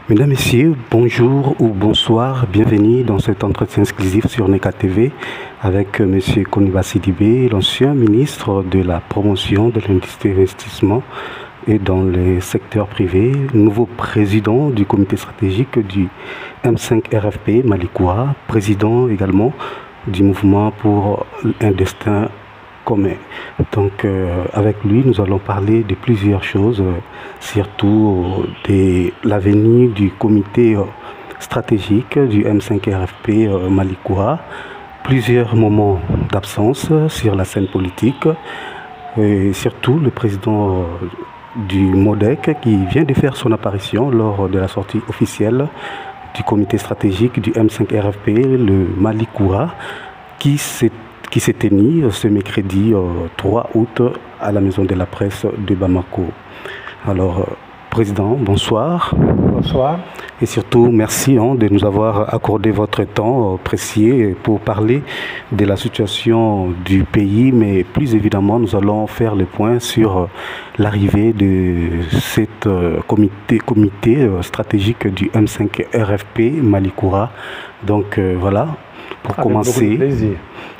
Mesdames, Messieurs, bonjour ou bonsoir, bienvenue dans cet entretien exclusif sur NECA TV avec M. Koniba Sidibé, l'ancien ministre de la promotion de l'industrie et l'investissement et dans les secteurs privés, nouveau président du comité stratégique du M5 RFP Malikoua, président également du mouvement pour un destin commun. Donc avec lui, nous allons parler de plusieurs choses, surtout de l'avenir du comité stratégique du M5 RFP Malikoua, plusieurs moments d'absence sur la scène politique, et surtout le président du MODEC qui vient de faire son apparition lors de la sortie officielle du comité stratégique du M5 RFP, le Malikoua, qui s'est tenu ce mercredi 3 août à la Maison de la Presse de Bamako. Alors, Président, bonsoir. Bonsoir. Et surtout, merci de nous avoir accordé votre temps précieux pour parler de la situation du pays, mais plus évidemment, nous allons faire le point sur l'arrivée de cette comité stratégique du M5 RFP Malikoua. Donc voilà, pour commencer.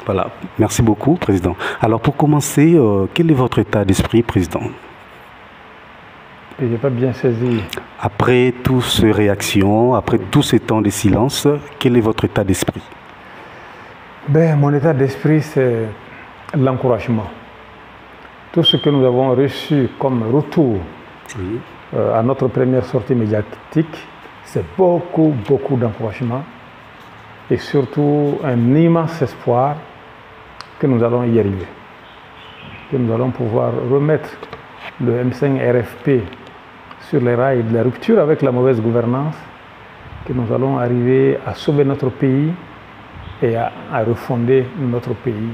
Voilà, merci beaucoup, Président. Alors pour commencer, quel est votre état d'esprit, Président? Je n'ai pas bien saisi. Après toutes ces réactions, après tout ce temps de silence, quel est votre état d'esprit? Mon état d'esprit, c'est l'encouragement. Tout ce que nous avons reçu comme retour à notre première sortie médiatique, c'est beaucoup d'encouragement et surtout un immense espoir que nous allons y arriver, que nous allons pouvoir remettre le M5 RFP sur les rails de la rupture avec la mauvaise gouvernance, que nous allons arriver à sauver notre pays et à refonder notre pays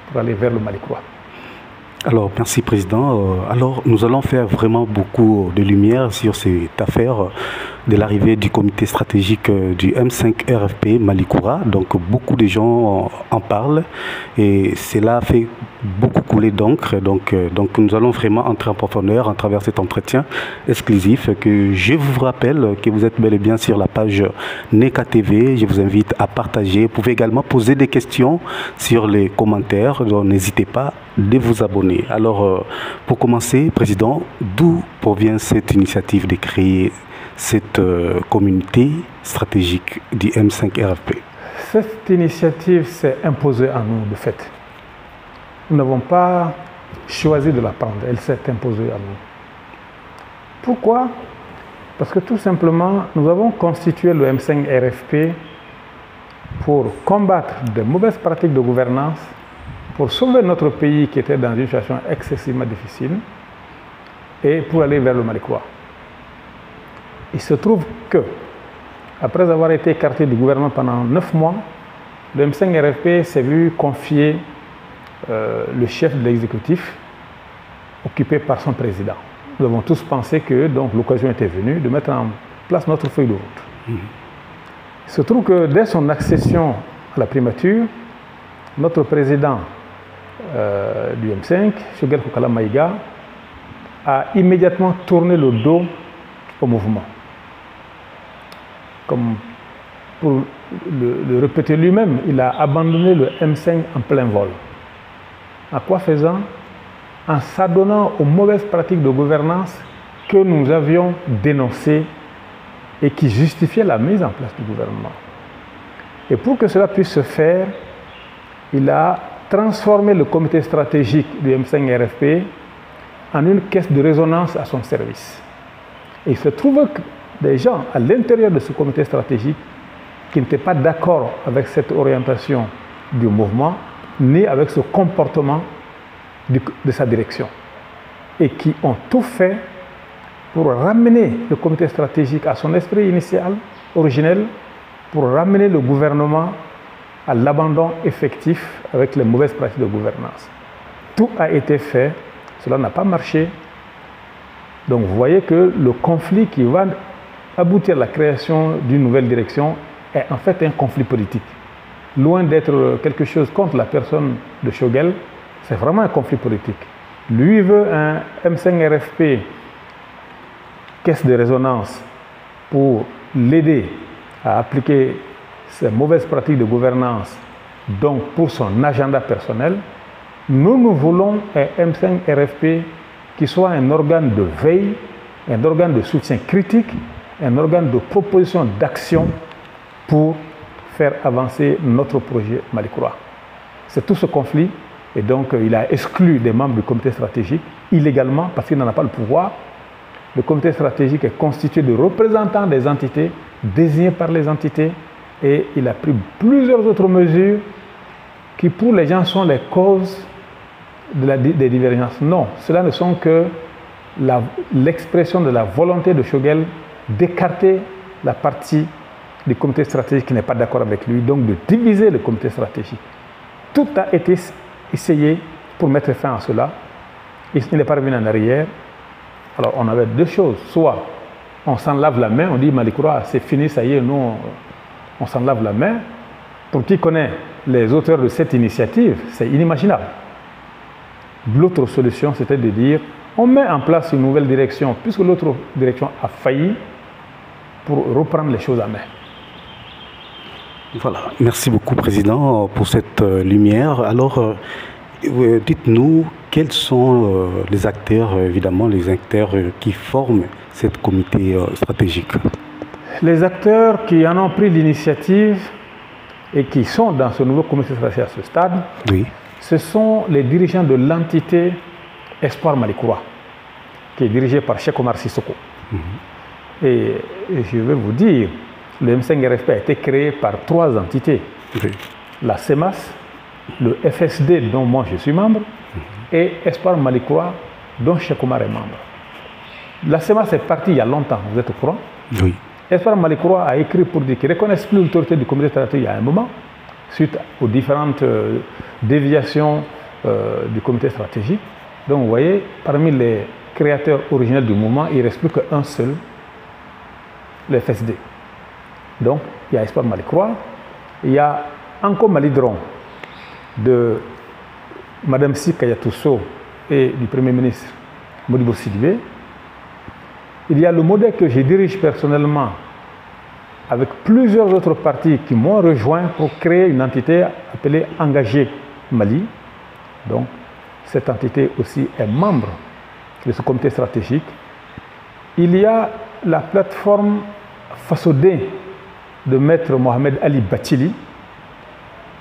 pour aller vers le Malikoua. Alors, merci Président. Alors, nous allons faire vraiment beaucoup de lumière sur cette affaire de l'arrivée du comité stratégique du M5 RFP Malikoua. Donc, beaucoup de gens en parlent et cela fait beaucoup couler d'encre. Donc, nous allons vraiment entrer en profondeur à travers cet entretien exclusif que je vous rappelle que vous êtes bel et bien sur la page NECA TV. Je vous invite à partager. Vous pouvez également poser des questions sur les commentaires. Donc, n'hésitez pas de vous abonner. Alors, pour commencer, Président, d'où provient cette initiative de créer cette communauté stratégique du M5 RFP? Cette initiative s'est imposée à nous, de fait. Nous n'avons pas choisi de la prendre, elle s'est imposée à nous. Pourquoi? Parce que tout simplement, nous avons constitué le M5 RFP pour combattre de mauvaises pratiques de gouvernance, pour sauver notre pays qui était dans une situation excessivement difficile et pour aller vers le Malikoua. Il se trouve que, après avoir été écarté du gouvernement pendant 9 mois, le M5 RFP s'est vu confier le chef de l'exécutif occupé par son président. Nous avons tous pensé que l'occasion était venue de mettre en place notre feuille de route. Il se trouve que dès son accession à la primature, notre président du M5, Choguel Kokala Maïga, a immédiatement tourné le dos au mouvement. Comme pour le répéter lui-même, il a abandonné le M5 en plein vol. À quoi faisant? En s'adonnant aux mauvaises pratiques de gouvernance que nous avions dénoncées et qui justifiaient la mise en place du gouvernement. Et pour que cela puisse se faire, il a transformé le comité stratégique du M5 RFP en une caisse de résonance à son service. Et il se trouve que des gens à l'intérieur de ce comité stratégique qui n'étaient pas d'accord avec cette orientation du mouvement, ni avec ce comportement de sa direction, et qui ont tout fait pour ramener le comité stratégique à son esprit initial, originel, pour ramener le gouvernement à l'abandon effectif avec les mauvaises pratiques de gouvernance. Tout a été fait, cela n'a pas marché. Donc vous voyez que le conflit qui va aboutir à la création d'une nouvelle direction est en fait un conflit politique. Loin d'être quelque chose contre la personne de Choguel, c'est vraiment un conflit politique. Lui veut un M5 RFP, caisse de résonance pour l'aider à appliquer ces mauvaises pratiques de gouvernance, donc pour son agenda personnel, nous voulons un M5 RFP qui soit un organe de veille, un organe de soutien critique, un organe de proposition d'action pour faire avancer notre projet Malicoura. C'est tout ce conflit, et donc il a exclu des membres du comité stratégique illégalement parce qu'il n'en a pas le pouvoir. Le comité stratégique est constitué de représentants des entités, désignés par les entités, et il a pris plusieurs autres mesures qui pour les gens sont les causes des divergences. Non, cela ne sont que l'expression de la volonté de Choguel d'écarter la partie du comité stratégique qui n'est pas d'accord avec lui, donc de diviser le comité stratégique. Tout a été essayé pour mettre fin à cela. Il n'est pas revenu en arrière. Alors on avait deux choses. Soit on s'en lave la main, on dit Malicoura, c'est fini, ça y est, nous on s'en lave la main. Pour qui connaît les auteurs de cette initiative, c'est inimaginable. L'autre solution, c'était de dire on met en place une nouvelle direction, puisque l'autre direction a failli, pour reprendre les choses à main. Voilà, merci beaucoup Président pour cette lumière. Alors, dites-nous quels sont les acteurs, évidemment les acteurs qui forment cette comité stratégique. Les acteurs qui en ont pris l'initiative et qui sont dans ce nouveau comité stratégique à ce stade, oui, ce sont les dirigeants de l'entité Espoir Malicoura, qui est dirigée par Cheikh Omar Sissoko. Et je vais vous dire, le M5 RFP a été créé par 3 entités. Oui. La CEMAS, le FSD dont moi je suis membre, et Espoir Malicoura dont Cheikh Omar est membre. La CEMAS est partie il y a longtemps, vous êtes au courant? Oui. Espoir Malicoura a écrit pour dire qu'il ne reconnaissent plus l'autorité du comité stratégique il y a un moment, suite aux différentes déviations du comité stratégique. Donc vous voyez, parmi les créateurs originels du mouvement, il ne reste plus qu'un seul, le FSD. Donc il y a Espoir Malicoura, il y a Anko Malidron de Mme Sikaya Tousso et du Premier ministre Modibo Sidibé. Il y a le modèle que je dirige personnellement avec plusieurs autres partis qui m'ont rejoint pour créer une entité appelée Engagé Mali. Donc, cette entité aussi est membre de ce comité stratégique. Il y a la plateforme Fassodé de Maître Mohamed Ali Bachili,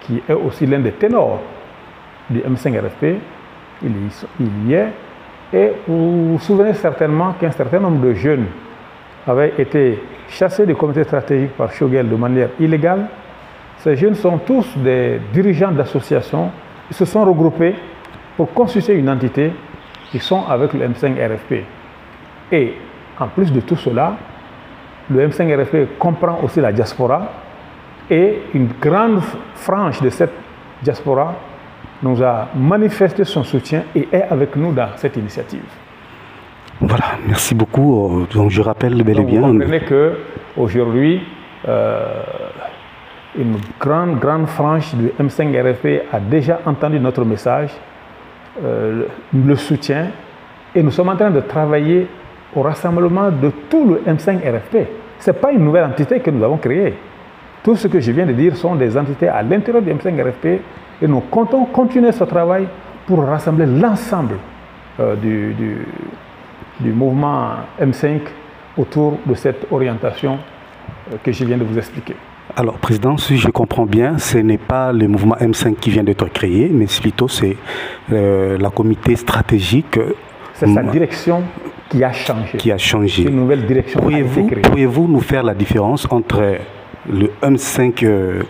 qui est aussi l'un des ténors du M5 RFP. Il y est. Et vous vous souvenez certainement qu'un certain nombre de jeunes avaient été chassés du comité stratégique par Choguel de manière illégale. Ces jeunes sont tous des dirigeants d'associations. Ils se sont regroupés pour constituer une entité. Ils sont avec le M5 RFP. Et en plus de tout cela, le M5 RFP comprend aussi la diaspora. Et une grande frange de cette diaspora nous a manifesté son soutien et est avec nous dans cette initiative. Voilà, merci beaucoup. Donc je rappelle bel et bien... Vous comprenez qu'aujourd'hui, une grande frange du M5 RFP a déjà entendu notre message, le soutien, et nous sommes en train de travailler au rassemblement de tout le M5 RFP. Ce n'est pas une nouvelle entité que nous avons créée. Tout ce que je viens de dire sont des entités à l'intérieur du M5 RFP. Et nous comptons continuer ce travail pour rassembler l'ensemble du mouvement M5 autour de cette orientation que je viens de vous expliquer. Alors, Président, si je comprends bien, ce n'est pas le mouvement M5 qui vient d'être créé, mais plutôt c'est la comité stratégique. C'est sa direction qui a changé. Qui a changé. Une nouvelle direction a été créée. Pourriez-vous nous faire la différence entre le M5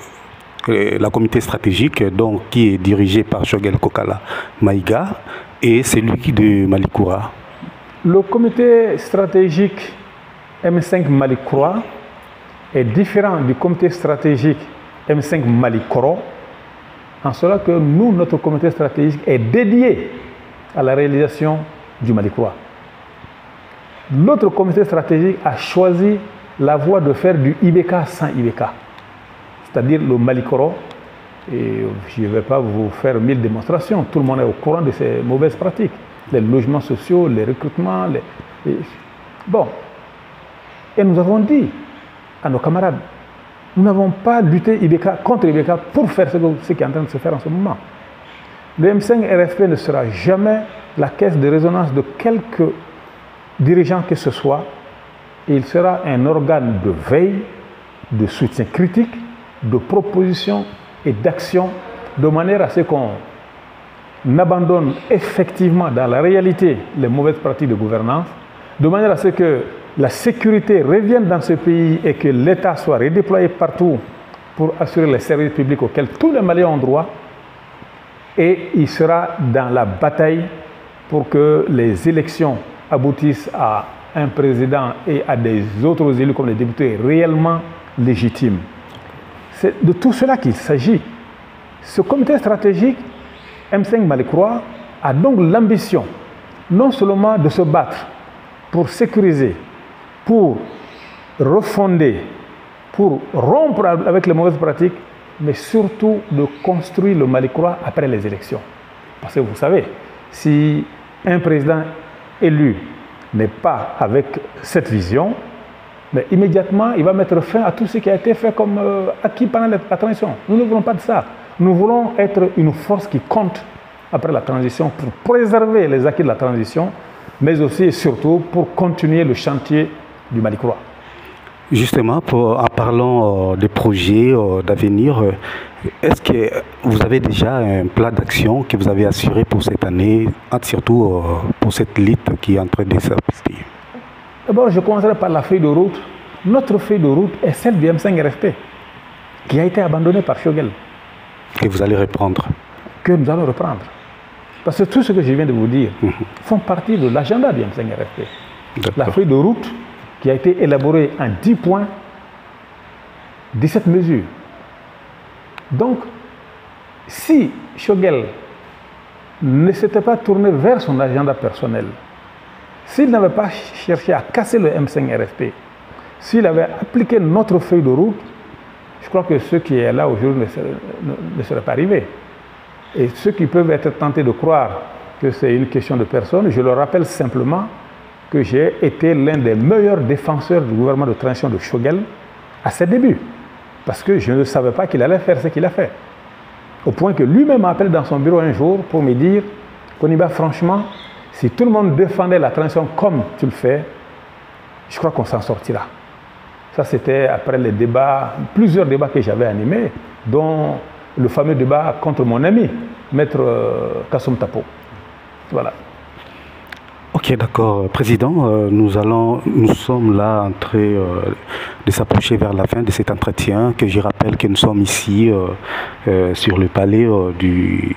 la comité stratégique donc, qui est dirigé par Choguel Kokala Maïga et celui de Malicoura? Le comité stratégique M5 Malicoura est différent du comité stratégique M5 Malikoro en cela que nous, notre comité stratégique est dédié à la réalisation du Malicoura. L'autre comité stratégique a choisi la voie de faire du IBK sans IBK. C'est-à-dire le Malikoro, et je ne vais pas vous faire 1000 démonstrations, tout le monde est au courant de ces mauvaises pratiques, les logements sociaux, les recrutements, Bon, Et nous avons dit à nos camarades, nous n'avons pas lutté contre Ibeka pour faire ce qui est en train de se faire en ce moment. Le M5 RFP ne sera jamais la caisse de résonance de quelque dirigeant que ce soit. Il sera un organe de veille, de soutien critique, de proposition et d'action, de manière à ce qu'on abandonne effectivement dans la réalité les mauvaises pratiques de gouvernance, de manière à ce que la sécurité revienne dans ce pays et que l'État soit redéployé partout pour assurer les services publics auxquels tous les Maliens ont droit. Et il sera dans la bataille pour que les élections aboutissent à un président et à des autres élus comme les députés réellement légitimes. C'est de tout cela qu'il s'agit. Ce comité stratégique M5 Malikroa a donc l'ambition non seulement de se battre pour sécuriser, pour refonder, pour rompre avec les mauvaises pratiques, mais surtout de construire le Malikroa après les élections. Parce que vous savez, si un président élu n'est pas avec cette vision, mais immédiatement, il va mettre fin à tout ce qui a été fait comme acquis pendant la transition. Nous ne voulons pas de ça. Nous voulons être une force qui compte après la transition pour préserver les acquis de la transition, mais aussi et surtout pour continuer le chantier du Malikroa. Justement, en parlant des projets d'avenir, est-ce que vous avez déjà un plan d'action que vous avez assuré pour cette année, surtout pour cette lutte qui est en train de s'appliquer? D'abord, je commencerai par la feuille de route. Notre feuille de route est celle du M5 RFP, qui a été abandonnée par Choguel. Que vous allez reprendre? Que nous allons reprendre. Parce que tout ce que je viens de vous dire font partie de l'agenda du M5 RFP. La feuille de route qui a été élaborée en 10 points, 17 mesures. Donc, si Choguel ne s'était pas tourné vers son agenda personnel, s'il n'avait pas cherché à casser le M5 RFP, s'il avait appliqué notre feuille de route, je crois que ce qui est là aujourd'hui ne serait pas arrivé. Et ceux qui peuvent être tentés de croire que c'est une question de personne, je leur rappelle simplement que j'ai été l'un des meilleurs défenseurs du gouvernement de transition de Choguel à ses débuts. Parce que je ne savais pas qu'il allait faire ce qu'il a fait. Au point que lui-même m'appelle dans son bureau un jour pour me dire « Koniba, franchement, si tout le monde défendait la transition comme tu le fais, je crois qu'on s'en sortira. » Ça, c'était après les débats, plusieurs débats que j'avais animés, dont le fameux débat contre mon ami, Maître Kassoum Tapo. Voilà. Ok, d'accord. Président, nous sommes là en train de s'approcher vers la fin de cet entretien, que je rappelle que nous sommes ici sur le palais du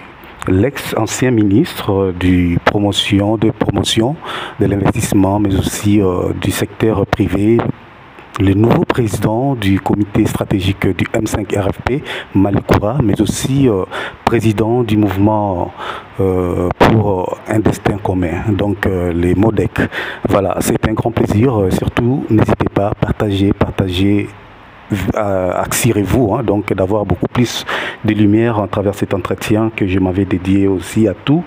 l'ex-ancien ministre de promotion de l'investissement, mais aussi du secteur privé, le nouveau président du comité stratégique du M5 RFP, Malikroa, mais aussi président du mouvement pour un destin commun, donc les MODEC. Voilà, c'est un grand plaisir. Surtout, n'hésitez pas à partager, axirez-vous, hein, donc d'avoir beaucoup plus de lumière à travers cet entretien que je m'avais dédié aussi à tous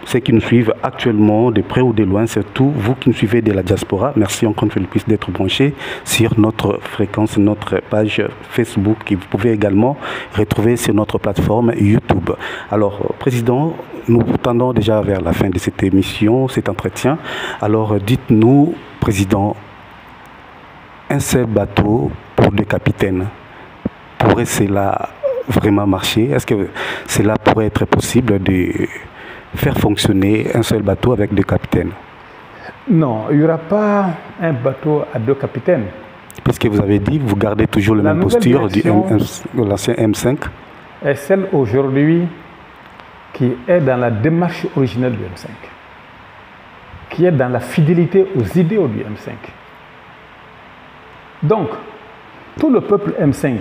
ceux qui nous suivent actuellement de près ou de loin, surtout vous qui nous suivez de la diaspora. Merci encore une fois de plus d'être branchés sur notre fréquence, notre page Facebook, que vous pouvez également retrouver sur notre plateforme YouTube. Alors, Président, nous tendons déjà vers la fin de cette émission, cet entretien. Alors, dites-nous, Président, un seul bateau pour deux capitaines, pourrait cela vraiment marcher? Est-ce que cela pourrait être possible de faire fonctionner un seul bateau avec deux capitaines? Non, il n'y aura pas un bateau à deux capitaines. Puisque vous avez dit, vous gardez toujours la même posture de l'ancien M5. Est celle aujourd'hui qui est dans la démarche originelle du M5, qui est dans la fidélité aux idéaux du M5. Donc, tout le peuple M5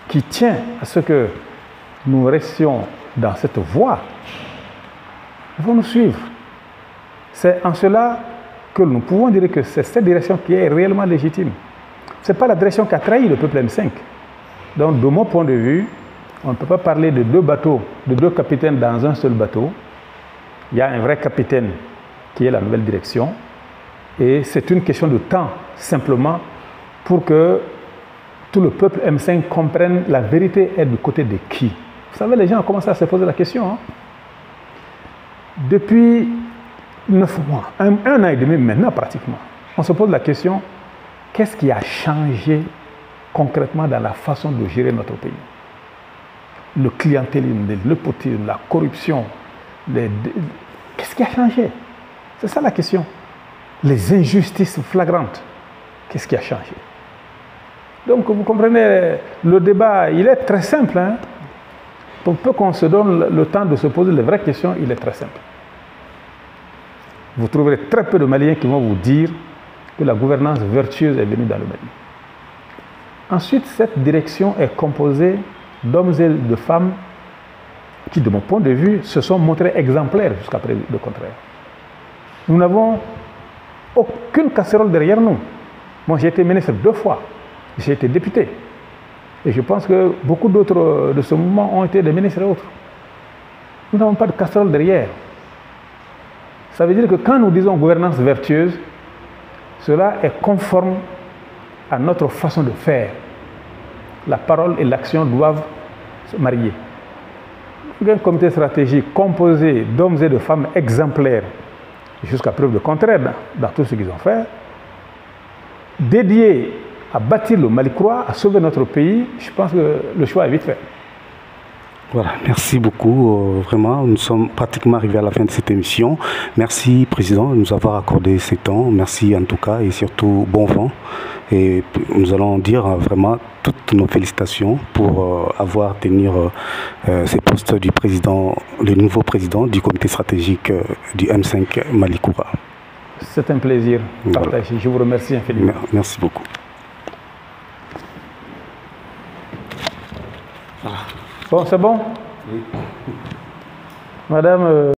qui tient à ce que nous restions dans cette voie vont nous suivre. C'est en cela que nous pouvons dire que c'est cette direction qui est réellement légitime. Ce n'est pas la direction qui a trahi le peuple M5. Donc, de mon point de vue, on ne peut pas parler de deux bateaux, de deux capitaines dans un seul bateau. Il y a un vrai capitaine qui est la nouvelle direction. Et c'est une question de temps, simplement, pour que tout le peuple M5 comprenne la vérité est du côté de qui. Vous savez, les gens ont commencé à se poser la question. Hein. Depuis 9 mois, un an et demi maintenant pratiquement, on se pose la question, qu'est-ce qui a changé concrètement dans la façon de gérer notre pays? Le clientélisme, le népotisme, la corruption, qu'est-ce qui a changé? C'est ça la question. Les injustices flagrantes, qu'est-ce qui a changé? Donc vous comprenez, le débat, il est très simple. Hein? Pour peu qu'on se donne le temps de se poser les vraies questions, il est très simple. Vous trouverez très peu de Maliens qui vont vous dire que la gouvernance vertueuse est venue dans le Mali. Ensuite, cette direction est composée d'hommes et de femmes qui, de mon point de vue, se sont montrés exemplaires jusqu'à preuve du contraire. Nous n'avons aucune casserole derrière nous. Moi, j'ai été ministre 2 fois. J'ai été député. Et je pense que beaucoup d'autres de ce mouvement ont été des ministres et autres. Nous n'avons pas de casserole derrière. Ça veut dire que quand nous disons gouvernance vertueuse, cela est conforme à notre façon de faire. La parole et l'action doivent se marier. Un comité stratégique composé d'hommes et de femmes exemplaires, jusqu'à preuve du contraire dans tout ce qu'ils ont fait, dédié à bâtir le Mali croix, à sauver notre pays, je pense que le choix est vite fait. Voilà, merci beaucoup. Vraiment, nous sommes pratiquement arrivés à la fin de cette émission. Merci, Président, de nous avoir accordé ces temps. Merci en tout cas et surtout bon vent. Et nous allons dire vraiment toutes nos félicitations pour avoir tenu ces postes du président, le nouveau président du comité stratégique du M5 Mali Koura. C'est un plaisir partagé. Voilà. Je vous remercie infiniment. Merci beaucoup. Voilà. Bon, c'est bon? Oui. Madame...